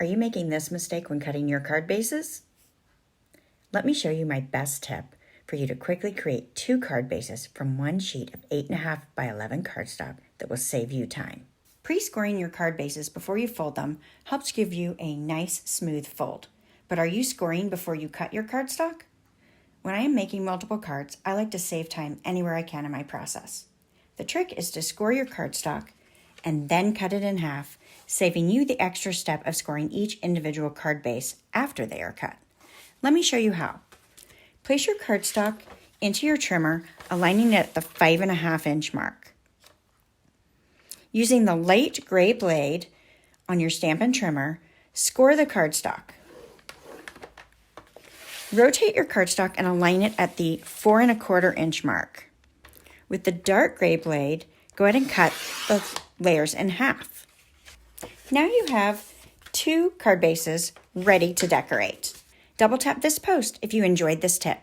Are you making this mistake when cutting your card bases? Let me show you my best tip for you to quickly create 2 card bases from one sheet of 8.5 by 11 cardstock that will save you time. Pre-scoring your card bases before you fold them helps give you a nice, smooth fold. But are you scoring before you cut your cardstock? When I am making multiple cards, I like to save time anywhere I can in my process. The trick is to score your cardstock and then cut it in half, saving you the extra step of scoring each individual card base after they are cut. Let me show you how. Place your cardstock into your trimmer, aligning it at the 5.5-inch mark. Using the light gray blade on your Stampin' Trimmer, score the cardstock. Rotate your cardstock and align it at the 4.25-inch mark. With the dark gray blade, go ahead and cut the layers in half. Now you have 2 card bases ready to decorate. Double tap this post if you enjoyed this tip.